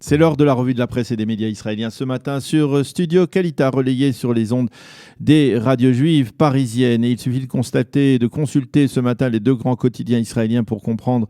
C'est l'heure de la revue de la presse et des médias israéliens ce matin sur Studio Kalita, relayé sur les ondes des radios juives parisiennes. Et il suffit de consulter ce matin les deux grands quotidiens israéliens pour comprendre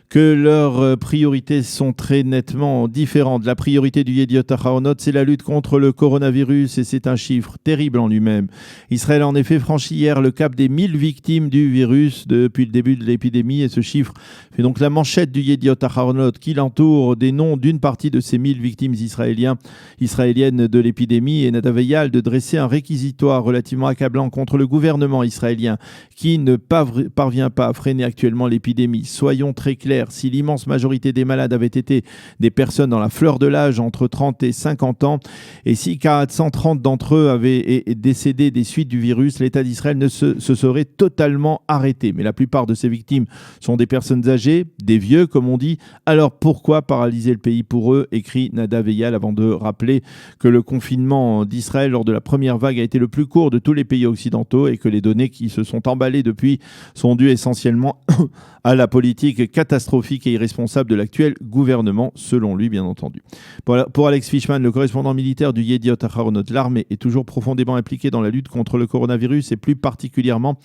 que leurs priorités sont très nettement différentes. La priorité du Yediot Aharonot, c'est la lutte contre le coronavirus et c'est un chiffre terrible en lui-même. Israël a en effet franchi hier le cap des 1000 victimes du virus depuis le début de l'épidémie et ce chiffre fait donc la manchette du Yediot Aharonot qui l'entoure des noms d'une partie de ces 1000 victimes israéliennes de l'épidémie et Nadav Eyal de dresser un réquisitoire relativement accablant contre le gouvernement israélien qui ne parvient pas à freiner actuellement l'épidémie. Soyons très clairs. Si l'immense majorité des malades avaient été des personnes dans la fleur de l'âge entre 30 et 50 ans, et si 430 d'entre eux avaient décédé des suites du virus, l'État d'Israël se serait totalement arrêté. Mais la plupart de ces victimes sont des personnes âgées, des vieux comme on dit. Alors pourquoi paralyser le pays pour eux, écrit Nadav Eyal avant de rappeler que le confinement d'Israël lors de la première vague a été le plus court de tous les pays occidentaux et que les données qui se sont emballées depuis sont dues essentiellement à la politique catastrophique et irresponsable de l'actuel gouvernement, selon lui, bien entendu. Pour Alex Fishman, le correspondant militaire du Yediot Aharonot, l'armée est toujours profondément impliquée dans la lutte contre le coronavirus et plus particulièrement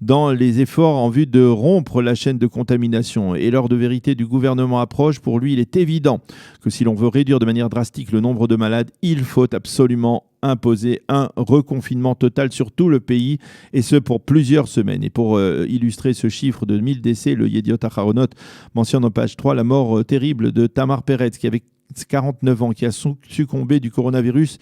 dans les efforts en vue de rompre la chaîne de contamination. Et l'heure de vérité du gouvernement approche. Pour lui, il est évident que si l'on veut réduire de manière drastique le nombre de malades, il faut absolument imposer un reconfinement total sur tout le pays, et ce pour plusieurs semaines. Et pour illustrer ce chiffre de 1000 décès, le Yediot Aharonot mentionne en page 3 la mort terrible de Tamar Peretz, qui avait 49 ans, qui a succombé du coronavirus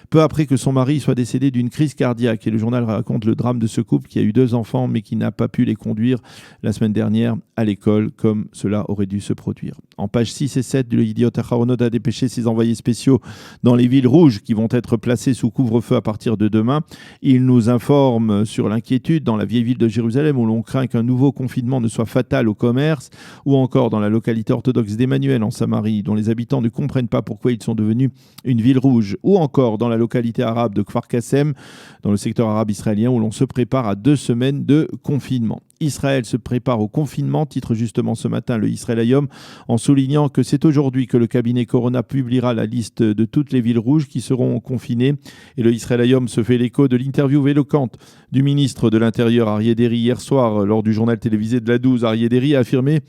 peu après que son mari soit décédé d'une crise cardiaque. Et le journal raconte le drame de ce couple qui a eu 2 enfants mais qui n'a pas pu les conduire la semaine dernière à l'école comme cela aurait dû se produire. En pages 6 et 7, le Yediot Aharonot a dépêché ses envoyés spéciaux dans les villes rouges qui vont être placées sous couvre-feu à partir de demain. Il nous informe sur l'inquiétude dans la vieille ville de Jérusalem où l'on craint qu'un nouveau confinement ne soit fatal au commerce, ou encore dans la localité orthodoxe d'Emmanuel en Samarie dont les habitants ne comprennent pas pourquoi ils sont devenus une ville rouge, ou encore dans la localité arabe de Kfar Kassem, dans le secteur arabe israélien, où l'on se prépare à 2 semaines de confinement. Israël se prépare au confinement, titre justement ce matin le Israël Hayom, en soulignant que c'est aujourd'hui que le cabinet Corona publiera la liste de toutes les villes rouges qui seront confinées. Et le Israël Hayom se fait l'écho de l'interview éloquente du ministre de l'Intérieur Aryeh Deri hier soir lors du journal télévisé de la 12. Aryeh Deri a affirmé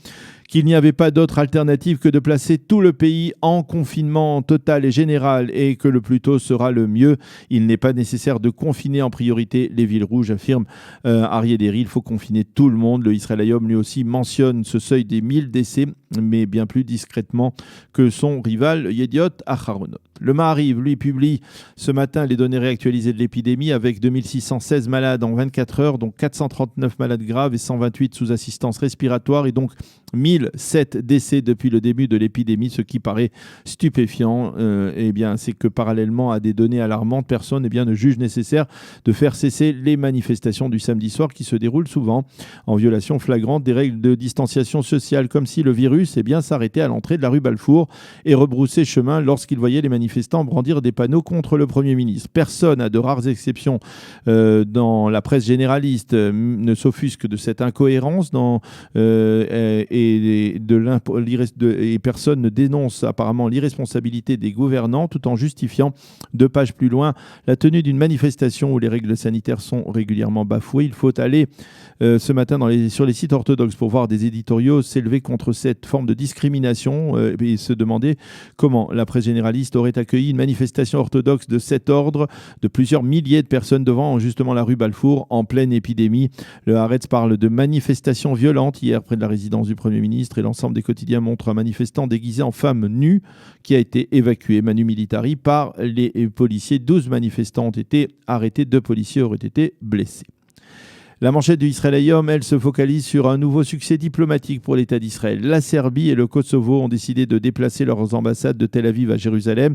qu'il n'y avait pas d'autre alternative que de placer tout le pays en confinement total et général et que le plus tôt sera le mieux. Il n'est pas nécessaire de confiner en priorité les villes rouges, affirme Aryeh Deri. Il faut confiner tout le monde. Le Israël Hayom lui aussi mentionne ce seuil des 1000 décès, mais bien plus discrètement que son rival Yediot Aharonot. Le Maariv, lui, publie ce matin les données réactualisées de l'épidémie avec 2616 malades en 24 heures, dont 439 malades graves et 128 sous assistance respiratoire, et donc 1007 décès depuis le début de l'épidémie. Ce qui paraît stupéfiant, c'est que parallèlement à des données alarmantes, personne ne juge nécessaire de faire cesser les manifestations du samedi soir qui se déroulent souvent en violation flagrante des règles de distanciation sociale, comme si le virus s'arrêtait à l'entrée de la rue Balfour et rebroussait chemin lorsqu'il voyait les manifestants brandir des panneaux contre le Premier ministre. Personne, à de rares exceptions dans la presse généraliste, ne s'offusque de cette incohérence et personne ne dénonce apparemment l'irresponsabilité des gouvernants, tout en justifiant 2 pages plus loin la tenue d'une manifestation où les règles sanitaires sont régulièrement bafouées. Il faut aller ce matin sur les sites orthodoxes pour voir des éditoriaux s'élever contre cette forme de discrimination et se demander comment la presse généraliste aurait accueilli une manifestation orthodoxe de cet ordre, de plusieurs milliers de personnes devant justement la rue Balfour en pleine épidémie. Le Haaretz parle de manifestations violentes hier près de la résidence du Premier ministre et l'ensemble des quotidiens montrent un manifestant déguisé en femme nue qui a été évacué manu militari par les policiers. 12 manifestants ont été arrêtés, 2 policiers auraient été blessés. La manchette du Israël Hayom, elle, se focalise sur un nouveau succès diplomatique pour l'État d'Israël. La Serbie et le Kosovo ont décidé de déplacer leurs ambassades de Tel Aviv à Jérusalem.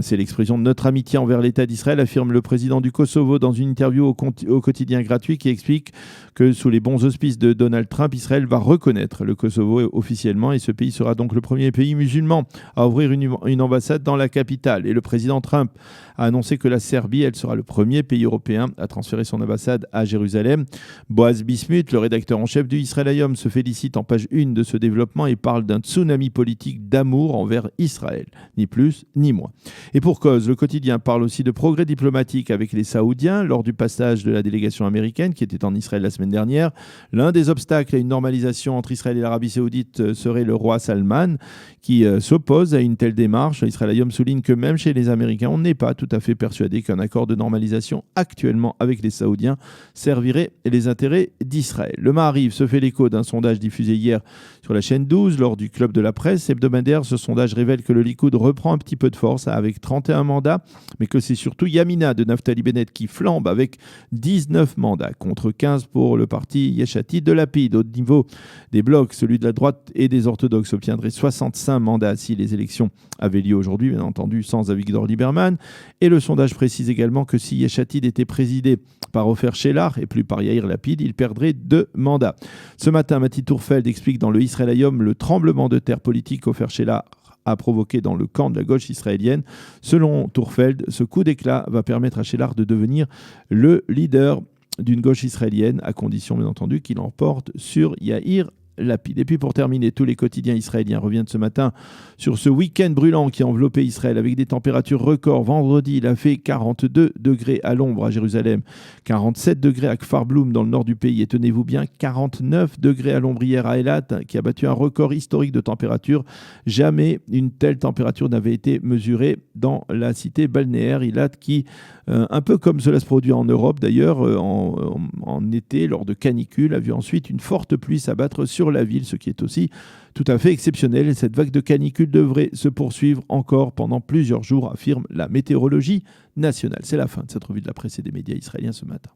C'est l'expression de notre amitié envers l'État d'Israël, affirme le président du Kosovo dans une interview au quotidien gratuit qui explique que sous les bons auspices de Donald Trump, Israël va reconnaître le Kosovo officiellement et ce pays sera donc le premier pays musulman à ouvrir une ambassade dans la capitale. Et le président Trump a annoncé que la Serbie, elle sera le premier pays européen à transférer son ambassade à Jérusalem. Boaz Bismuth, le rédacteur en chef du Israël Hayom, se félicite en page 1 de ce développement et parle d'un tsunami politique d'amour envers Israël. Ni plus, ni moins. Et pour cause, le quotidien parle aussi de progrès diplomatiques avec les Saoudiens lors du passage de la délégation américaine qui était en Israël la semaine dernière. L'un des obstacles à une normalisation entre Israël et l'Arabie saoudite serait le roi Salman qui s'oppose à une telle démarche. Israël Hayom souligne que même chez les Américains, on n'est pas tout à fait persuadé qu'un accord de normalisation actuellement avec les Saoudiens servirait les intérêts d'Israël. Le Maariv se fait l'écho d'un sondage diffusé hier sur la chaîne 12 lors du Club de la presse hebdomadaire. Ce sondage révèle que le Likoud reprend un petit peu de force avec 31 mandats, mais que c'est surtout Yamina de Naftali Bennett qui flambe avec 19 mandats contre 15 pour le parti Yesh Atid de Lapid. Au niveau des blocs, celui de la droite et des orthodoxes obtiendrait 65 mandats si les élections avaient lieu aujourd'hui, bien entendu sans Avigdor Lieberman. Et le sondage précise également que si Yesh Atid était présidé par Ofer Shelar et plus par Yair Lapid, il perdrait 2 mandats. Ce matin, Mati Tourfeld explique dans le Israël Hayom le tremblement de terre politique qu'Ofer Shelar a provoqué dans le camp de la gauche israélienne. Selon Tourfeld, ce coup d'éclat va permettre à Shelar de devenir le leader d'une gauche israélienne, à condition bien entendu qu'il emporte sur Yair Lapid. Et puis pour terminer, tous les quotidiens israéliens reviennent ce matin sur ce week-end brûlant qui a enveloppé Israël avec des températures records. Vendredi, il a fait 42 degrés à l'ombre à Jérusalem, 47 degrés à Kfar Bloum dans le nord du pays et tenez-vous bien, 49 degrés à l'ombre hier à Eilat qui a battu un record historique de température. Jamais une telle température n'avait été mesurée dans la cité balnéaire Eilat qui, un peu comme cela se produit en Europe d'ailleurs, en été lors de canicules, a vu ensuite une forte pluie s'abattre sur la ville, ce qui est aussi tout à fait exceptionnel. Et cette vague de canicule devrait se poursuivre encore pendant plusieurs jours, affirme la météorologie nationale. C'est la fin de cette revue de la presse et des médias israéliens ce matin.